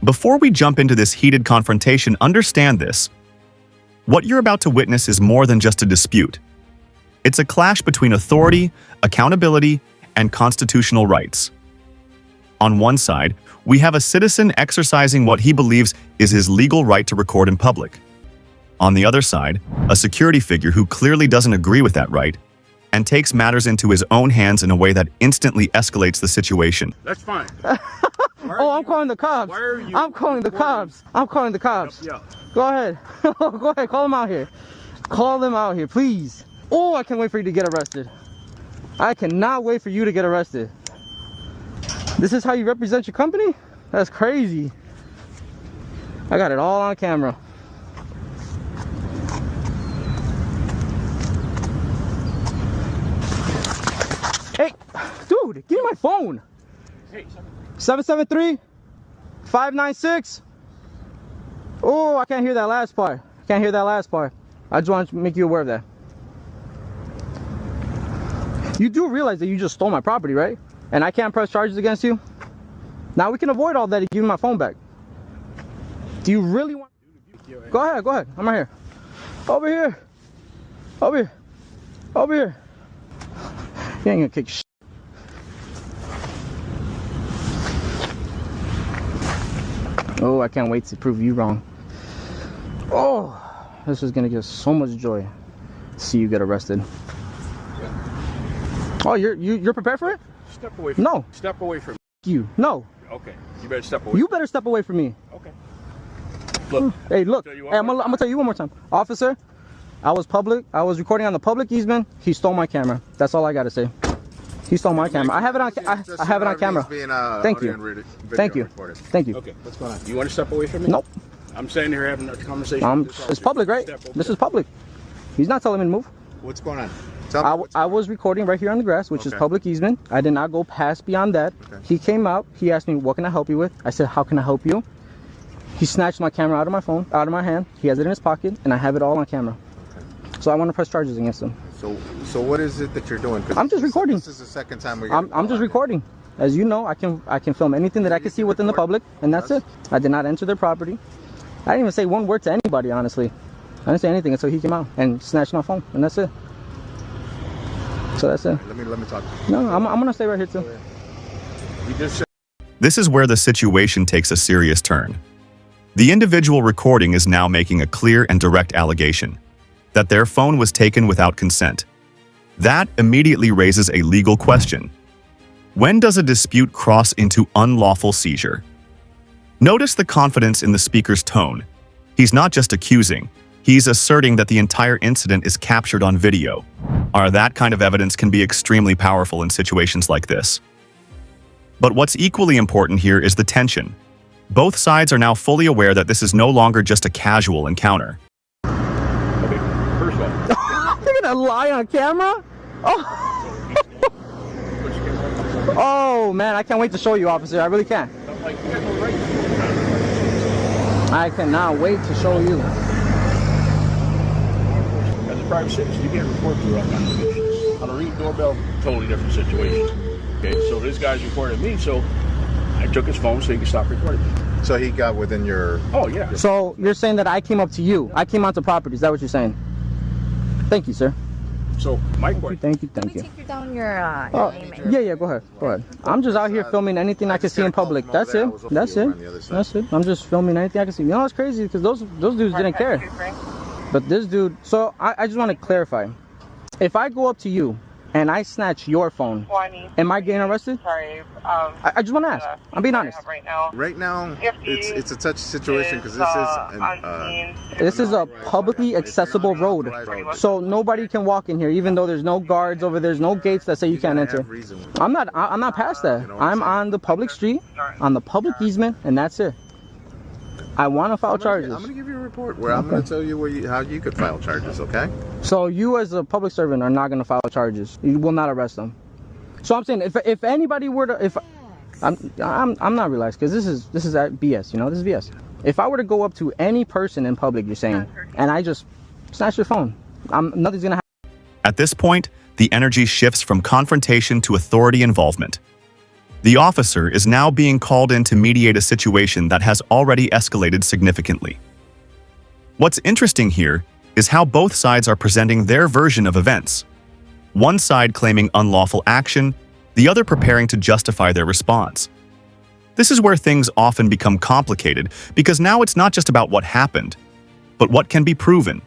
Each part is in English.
Before we jump into this heated confrontation, understand this. What you're about to witness is more than just a dispute. It's a clash between authority, accountability, and constitutional rights. On one side, we have a citizen exercising what he believes is his legal right to record in public. On the other side, a security figure who clearly doesn't agree with that right and takes matters into his own hands in a way that instantly escalates the situation. That's fine. Oh, I'm calling the cops. Why are you I'm calling the cops. I'm calling the cops. Yeah. Go ahead. Go ahead. Call them out here. Call them out here, please. Oh, I can't wait for you to get arrested. I cannot wait for you to get arrested. This is how you represent your company? That's crazy. I got it all on camera. Hey, dude, give me my phone. Hey, 773-596. Oh, I can't hear that last part. I can't hear that last part. I just want to make you aware of that. You do realize that you just stole my property, right? And I can't press charges against you? Now we can avoid all that and give me my phone back. Do you really want... Go ahead, go ahead. I'm right here. Over here. Over here. Over here. You ain't gonna kick shit. Oh, I can't wait to prove you wrong. Oh, this is gonna give so much joy to see you get arrested. Oh, you're prepared for it? Step away from No. me. Step away from me. You. No. Okay. You better step away. You better step away from me. Okay. Look. Hey, look. Tell you Hey, one I'm more gonna tell you one more time. Officer, I was recording on the public easement. He stole my camera. That's all I gotta say. He stole my camera. I have it on I have it on camera. Thank you. Thank you. Thank you. Okay. What's going on? You want to step away from me? Nope. I'm standing here having a conversation. with this It's officer. public, right? Step over This there. is public. He's not telling me to move. What's going on? I was recording right here on the grass, which is Okay. public easement. I did not go past beyond that. Okay. He came out. He asked me, "What can I help you with?" I said, "How can I help you?" He snatched my camera out of my phone, out of my hand. He has it in his pocket, and I have it all on camera. So I want to press charges against him. So what is it that you're doing? 'Cause I'm just recording. This is the second time we. I'm just recording. As you know, I can film anything that I can see within the public, and that's it. I did not enter their property. I didn't even say one word to anybody, honestly. I didn't say anything until he came out and snatched my phone, and that's it. So that's it. Let me talk to you. No, I'm gonna stay right here too. You just said This is where the situation takes a serious turn. The individual recording is now making a clear and direct allegation that their phone was taken without consent. That immediately raises a legal question. When does a dispute cross into unlawful seizure? Notice the confidence in the speaker's tone. He's not just accusing, he's asserting that the entire incident is captured on video. That kind of evidence can be extremely powerful in situations like this. But what's equally important here is the tension. Both sides are now fully aware that this is no longer just a casual encounter. Okay. First of all. You're gonna lie on camera? Oh. Oh man, I can't wait to show you, officer. I really can't. I'm like, you got no right. I cannot wait to show you. As a private citizen, you can't report to rough conditions. On a ring doorbell, totally different situation. Okay, so this guy's recording me, so I took his phone so he could stop recording me. so he got within your. Oh yeah. So you're saying that I came up to you? I came onto property? Is that what you're saying? Thank you, sir. So my question. Thank you. Let Thank me you. take down your Oh, name. yeah, go ahead. Go ahead. I'm just out here filming anything I can see in public. That's it. That's it. That's it. I'm just filming anything I can see. You know, it's crazy because those dudes didn't care. But this dude. So I just want to clarify. If I go up to you and I snatch your phone, am I getting arrested? Sorry. I just want to ask. I'm being honest. Right now. Right now, If it's a touchy situation because This is a publicly accessible road. So nobody can walk in here, even though there's no guards over there's no gates that say you can't enter. I'm not past that. I'm on the public street, on the public easement, and that's it. I want to file charges. I'm gonna give you a report where I'm gonna tell you how you could file charges. Okay. So you as a public servant are not going to file charges. You will not arrest them. So I'm saying if anybody were to I'm not relaxed because this is at BS. You know, this is BS. If I were to go up to any person in public, you're saying, and I just snatch your phone, nothing's gonna happen. At this point, the energy shifts from confrontation to authority involvement. The officer is now being called in to mediate a situation that has already escalated significantly. What's interesting here is how both sides are presenting their version of events. One side claiming unlawful action, the other preparing to justify their response. This is where things often become complicated because now it's not just about what happened, but what can be proven.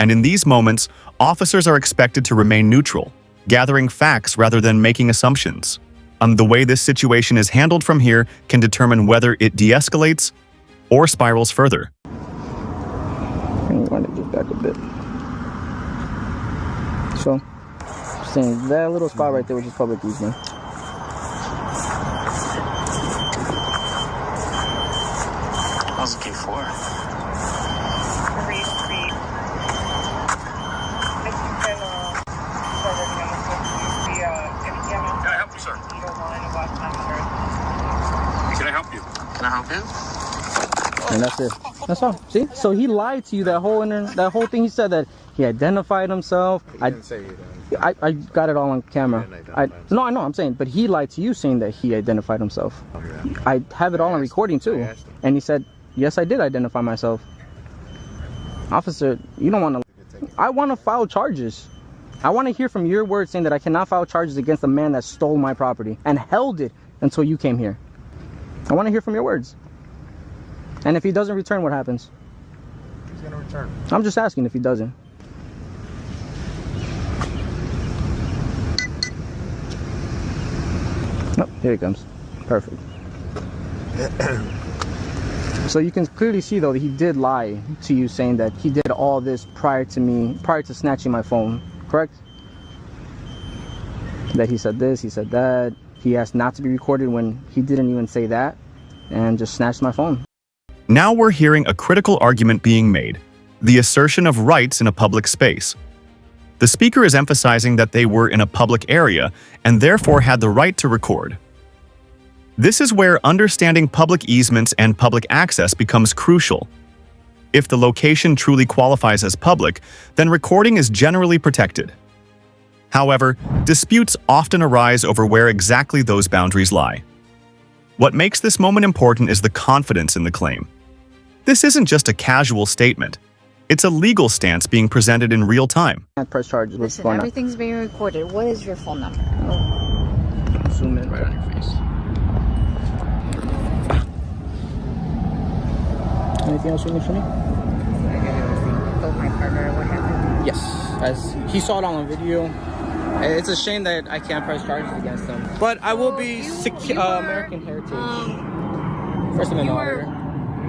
And in these moments, officers are expected to remain neutral, gathering facts rather than making assumptions. And the way this situation is handled from here can determine whether it de-escalates or spirals further. I'm going to get back a bit. So, saying that little spot right there, which is public easement. How's the K4? Can I help you, sir? Can I help you? Can I help you? And that's it. That's all. See? So he lied to you that whole thing. He said that he identified himself. He didn't say he did. I got it all on camera. He didn't identify himself. No, I know. I'm saying, but he lied to you, saying that he identified himself. Oh, yeah. I have it all on recording too. I asked him. And he said, "Yes, I did identify myself." Officer, you don't want to. I want to file charges. I want to hear from your words saying that I cannot file charges against the man that stole my property and held it until you came here. I want to hear from your words. And if he doesn't return, what happens? He's gonna return. I'm just asking if he doesn't. Oh, here he comes. Perfect. So you can clearly see though that he did lie to you, saying that he did all this prior to snatching my phone, correct? That he said this, he said that. He asked not to be recorded when he didn't even say that, and just snatched my phone. Now we're hearing a critical argument being made, the assertion of rights in a public space. The speaker is emphasizing that they were in a public area and therefore had the right to record. This is where understanding public easements and public access becomes crucial. If the location truly qualifies as public, then recording is generally protected. However, disputes often arise over where exactly those boundaries lie. What makes this moment important is the confidence in the claim. This isn't just a casual statement. It's a legal stance being presented in real time. Can't press charges. What's Listen, going on? everything's being recorded. What is your phone number? Zoom in right on your face. Anything else you need from me? Told my partner what happened. Yes, as he saw it on the video. It's a shame that I can't press charges against him. But I will be American Heritage. First Amendment auditor.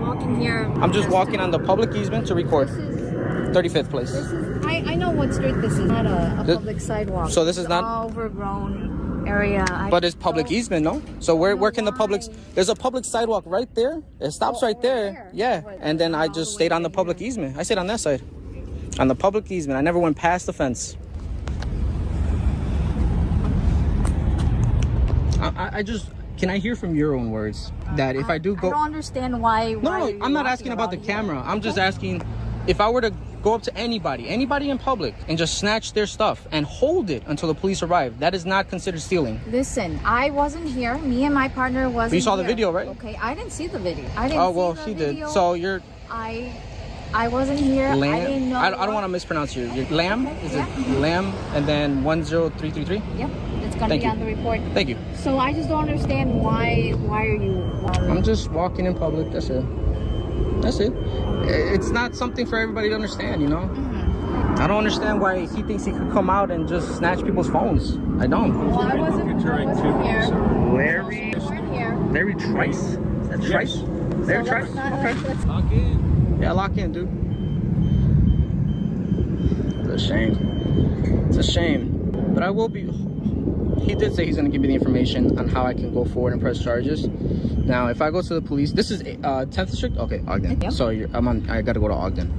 Walking here. I'm just walking on the public easement to record. 35th place. I know what street this is. Not a public sidewalk. So this is not an overgrown area. But it's public easement, no? So where can the public? There's a public sidewalk right there. It stops right there. Yeah, and then I just stayed on the public easement. I stayed on that side, on the public easement. I never went past the fence. I just, can I hear from your own words that if I do go... I don't understand why No, I'm not asking about the camera. I'm just asking if I were to go up to anybody in public and just snatch their stuff and hold it until the police arrive, that is not considered stealing. Listen, I wasn't here. Me and my partner wasn't But you saw here. the video, right? Okay, I didn't see the video. I didn't Oh, see well, the she video. did. So you're... I wasn't here. Lamb? I didn't know. I don't want to mispronounce you. You're Lamb? Okay, Is yeah. it Lamb and then 10333? Yep, it's gonna Thank be you. on the report. Thank you. So I just don't understand why are you... I'm just walking in public. That's it. That's it. It's not something for everybody to understand, you know? Mm-hmm. I don't understand why he thinks he could come out and just snatch people's phones. I don't. Well, I wasn't here. Larry. You weren't here. Larry Trice? Is that Trice? Larry So Trice? let's not- Okay. let's- Lock in. Yeah, lock in, dude. It's a shame. It's a shame. But I will be... He did say he's going to give me the information on how I can go forward and press charges. Now, if I go to the police... This is 10th District? Okay, Ogden. Yep. So I got to go to Ogden.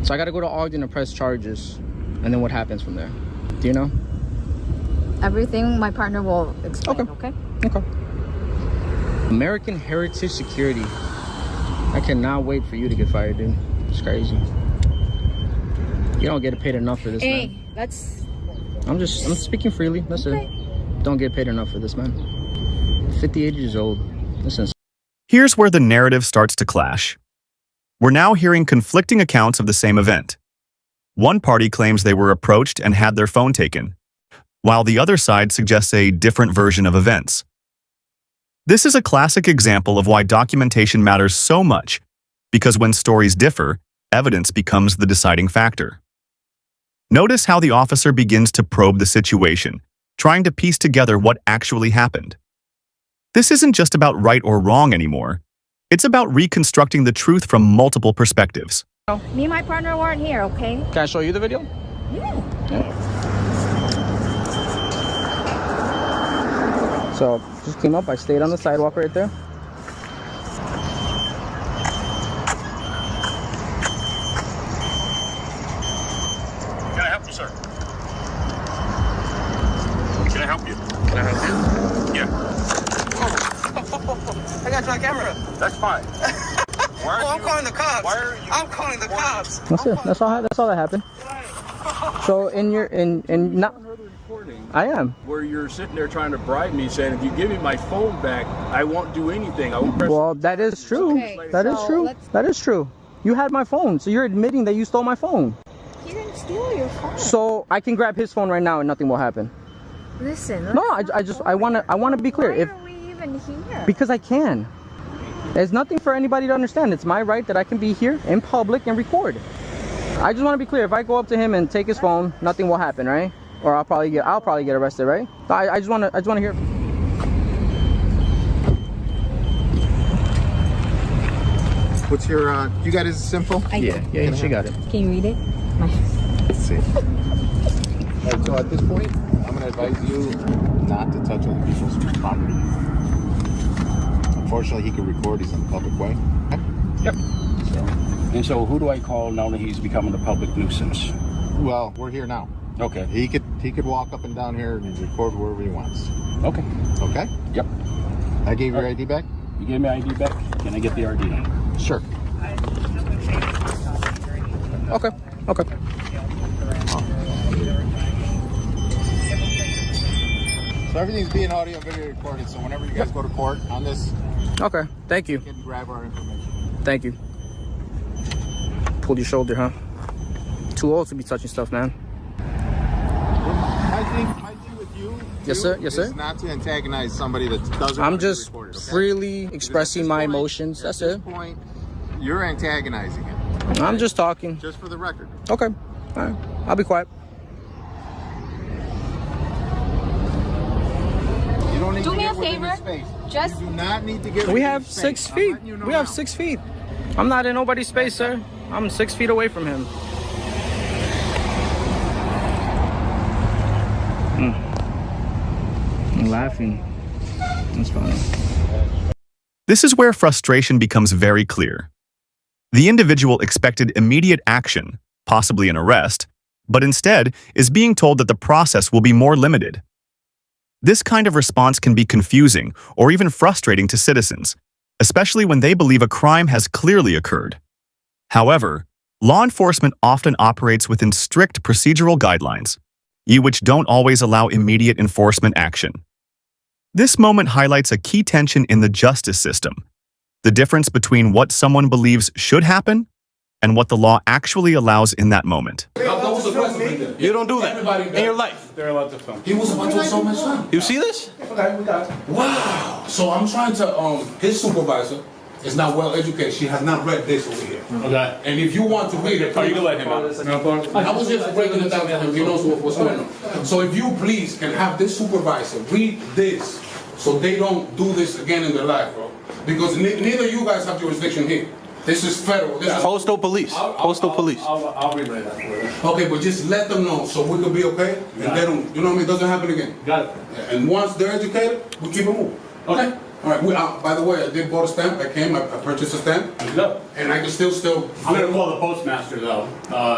So I got to go to Ogden and press charges. And then what happens from there? Do you know? Everything my partner will explain, okay? Okay. American Heritage Security. I cannot wait for you to get fired, dude. It's crazy. You don't get paid enough for this, Hey, man. that's... I'm speaking freely. That's Okay. it. Don't get paid enough for this, man. 58 years old. Listen. Here's where the narrative starts to clash. We're now hearing conflicting accounts of the same event. One party claims they were approached and had their phone taken, while the other side suggests a different version of events. This is a classic example of why documentation matters so much, because when stories differ, evidence becomes the deciding factor. Notice how the officer begins to probe the situation, trying to piece together what actually happened. This isn't just about right or wrong anymore. It's about reconstructing the truth from multiple perspectives. Me and my partner weren't here, okay? Can I show you the video? Yeah. So, just came up. I stayed on the sidewalk right there. Can I help you, sir? Can I help you? Can I help you? Yeah. I got you on camera. That's fine. I'm calling the cops. Why are you? I'm calling the cops. That's it. That's all that happened. So not. I am. Where you're sitting there trying to bribe me, saying if you give me my phone back, I won't do anything. I won't press. Well, that is true. Okay, That is so true. let's- That is true. You had my phone, so you're admitting that you stole my phone. He didn't steal your phone. So I can grab his phone right now and nothing will happen. Listen. No, I want to be clear. Why If are we even here? because I can. There's nothing for anybody to understand. It's my right that I can be here in public and record. I just want to be clear. If I go up to him and take his phone, nothing will happen, right? Or I'll probably get arrested, right? I just want to hear. What's your, you got his simple? Yeah, she got it. Can you read it? Let's see. All right, so at this point, I'm going to advise you not to touch other people's property. Unfortunately, he can record. He's in the public way. Yep. And so, who do I call now that he's becoming a public nuisance? Well, we're here now. Okay. He could walk up and down here and record wherever he wants. Okay. Okay? Yep. I gave your ID back? You gave me ID back. Can I get the RD number? Sure. Okay. So everything's being audio and video recorded, so whenever you guys go to court on this, Okay. Thank you. you can grab our information. Thank you. Pulled your shoulder, huh? Too old to be touching stuff, man. My thing with you, Yes, sir. Yes, sir. is not to antagonize somebody that doesn't I'm want to be just recorded, okay? freely Because expressing at this my point- emotions. That's At this it. point, you're antagonizing him. I'm just talking. Just for the record. Okay. All right. I'll be quiet. You don't need Do to me get a within his favor. space. Just- You do not need to get We within have his 6 space. I'm feet. letting you know We have now. 6 feet. I'm not in nobody's space, sir. I'm 6 feet away from him. I'm laughing. That's funny. This is where frustration becomes very clear. The individual expected immediate action, possibly an arrest, but instead is being told that the process will be more limited. This kind of response can be confusing or even frustrating to citizens, especially when they believe a crime has clearly occurred. However, law enforcement often operates within strict procedural guidelines, which don't always allow immediate enforcement action. This moment highlights a key tension in the justice system, the difference between what someone believes should happen and what the law actually allows in that moment. You don't do that in your life. They're allowed to film. He was about to assault my son. You see this? Okay, we got it. Wow. So I'm trying to, his supervisor is not well educated. She has not read this over here. Okay. And if you want to read it, Oh, you can let him out. I was just breaking it down for him. He knows what's going on. So if you please can have this supervisor read this so they don't do this again in their life, bro. Because neither you guys have jurisdiction here. This is federal. This is Postal police. Postal police. I'll relay that for you. okay, but just let them know so we could be okay. And they don't, you know what I mean? It doesn't happen again. Got it. And once they're educated, we keep it moving. Okay. All right. By the way, I did bought a stamp. I purchased a stamp, Go. and I can still. I'm gonna call the postmaster though.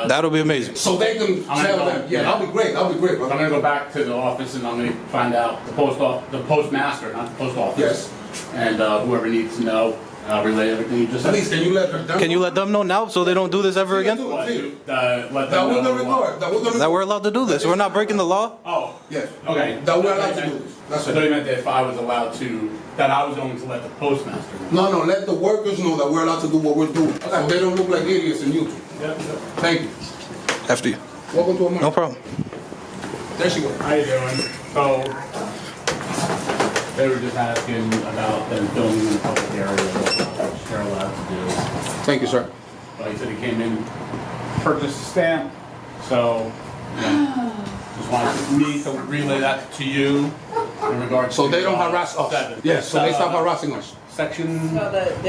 That'll be amazing. So they can tell them. Yeah, that'll be great. That'll be great. I'm gonna go back to the office and I'm gonna find out the postmaster, not the post office. Yes. And whoever needs to know I'll relay everything you just said. Please, can you let them? Can you let them know now so they don't do this ever again? Let That them we're know gonna record. That we're allowed to do this. We're not breaking the law. Oh, Yes. okay. That we're allowed to do this. I That's thought it. you meant that if I was allowed to, that I was going to let the postmaster know. No, let the workers know that we're allowed to do what we're doing. So they don't look like idiots in YouTube. Yep. Thank you. After you. Welcome to America. No problem. There she goes. How you doing? So, they were just asking about them filming in the public area, what they're allowed to do. Thank you, sir. But he said he came in, purchased a stamp, so, just wanted me to relay that to you in regards to. So they don't harass us. 7. Yes, so they stop harassing us. Section,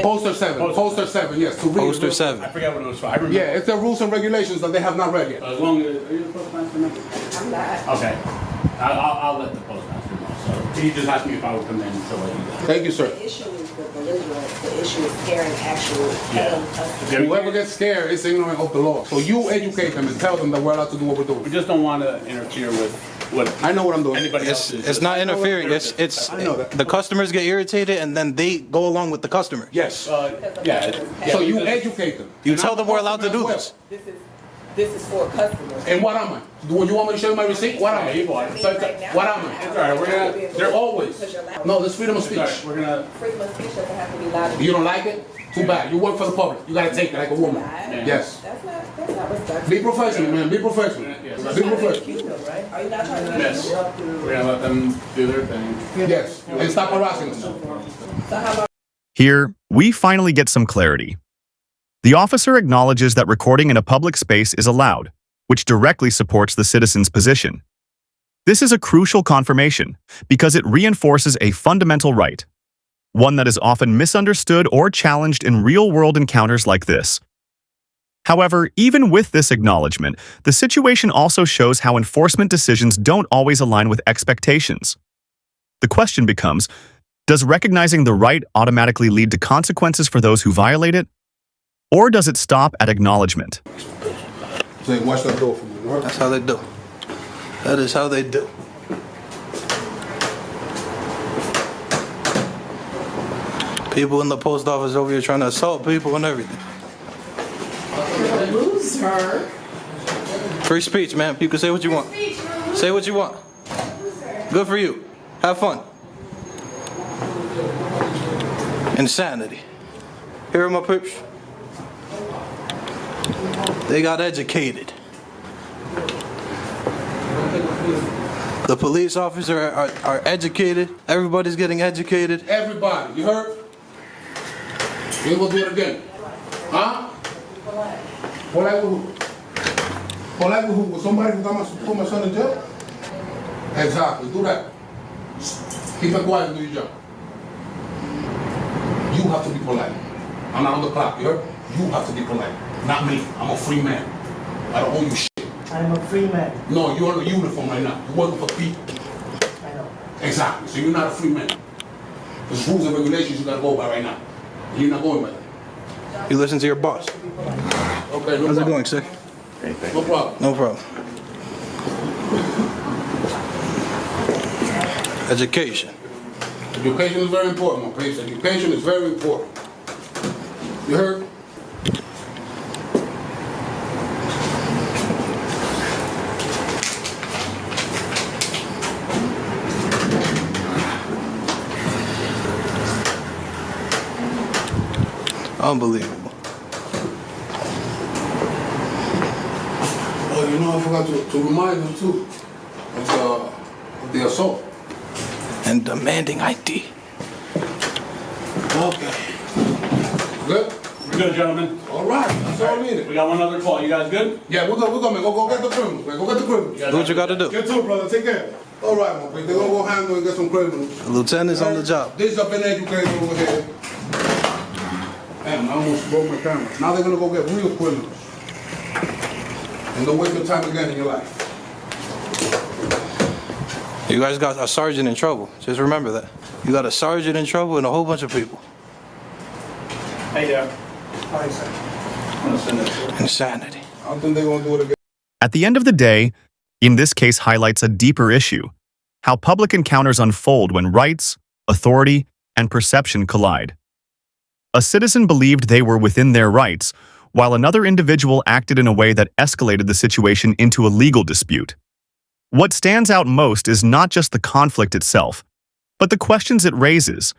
Poster 7. Poster 7, yes. To read Poster it. I 7. forget what it was for. I remember. Yeah, it's the rules and regulations that they have not read yet. As long as, are you the postmaster now? I'm not. Okay. I'll let the postmaster know. So he just asked me if I would come in to let you know. Thank you, sir. The issue is the belligerence. The issue is scaring actual Yeah. Whoever gets scared is ignorant of the law. So you educate them and tell them that we're allowed to do what we're We doing. just don't want to interfere with what I know what I'm doing. anybody else is. It's not interfering. It's I know that. the customers get irritated and then they go along with the customer. Yes. Yeah. So you educate them. You And tell I'm them we're allowed to customer do as well. this. This is for customers. And what am I? Do you want me to show you my receipt? What am Yeah, I? you are. So it's What am I? all right. We're gonna. They're always. No, there's freedom of It's all speech. right. We're gonna. Freedom of speech doesn't have to be loud. You don't like it? Too bad. You work for the public. You gotta take it like a woman. Yes. That's not respectful. Be professional, man. Be professional. Yeah. Be Trying to professional. accuse them, right? Are you not trying to Yes. We're gonna let them do their thing. Yes. And stop harassing us. So how about Here, we finally get some clarity. The officer acknowledges that recording in a public space is allowed, which directly supports the citizen's position. This is a crucial confirmation because it reinforces a fundamental right, one that is often misunderstood or challenged in real-world encounters like this. However, even with this acknowledgement, the situation also shows how enforcement decisions don't always align with expectations. The question becomes, does recognizing the right automatically lead to consequences for those who violate it? Or does it stop at acknowledgement? So watch that door for me. All right? That's how they do. That is how they do. People in the post office over here trying to assault people and everything. loser? Free speech, man. You can say what you want. Say what you want. Good for you. Have fun. Insanity. Here are my peeps. They got educated. The police officers are educated. Everybody's getting educated. Everybody, you heard? You ain't gonna do it again. Huh? Polite with who? Polite with who? With somebody who put my son in jail? Exactly, do that. Keep it quiet and do your job. You have to be polite. I'm not on the clock, you heard? You have to be polite. Not me. I'm a free man. I don't owe you shit. I'm a free man. No, you're in a uniform right now. You're working for people. I know. Exactly. So you're not a free man. There's rules and regulations you gotta go by right now. And you're not going by that. You listen to your boss. Okay, no How's problem. it going, sir? No problem. No problem. Education. Education is very important, my please. Education is very important. You heard? Unbelievable. Oh, you know, I forgot to remind them too of the assault. And demanding ID. Okay. Good? We're good, gentlemen. All right. That's all I needed. We got one other call. You guys good? Yeah, we're gonna man. Go get the criminals, man. Go get the criminals. Do what you gotta do. Get to it, brother. Take care. All right, my please. They're gonna go handle and get some criminals. The lieutenant's on the job. This have been educated over here. Damn, I almost broke my camera. Now they're gonna go get real criminals. And don't waste your time again in your life. You guys got a sergeant in trouble. Just remember that. You got a sergeant in trouble and a whole bunch of people. Hey, yeah. Hi, sir. Insanity. I don't think they're gonna do it again. At the end of the day, in this case highlights a deeper issue, how public encounters unfold when rights, authority, and perception collide. A citizen believed they were within their rights, while another individual acted in a way that escalated the situation into a legal dispute. What stands out most is not just the conflict itself, but the questions it raises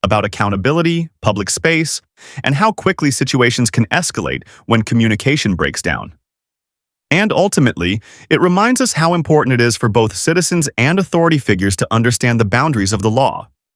about accountability, public space, and how quickly situations can escalate when communication breaks down. And ultimately, it reminds us how important it is for both citizens and authority figures to understand the boundaries of the law.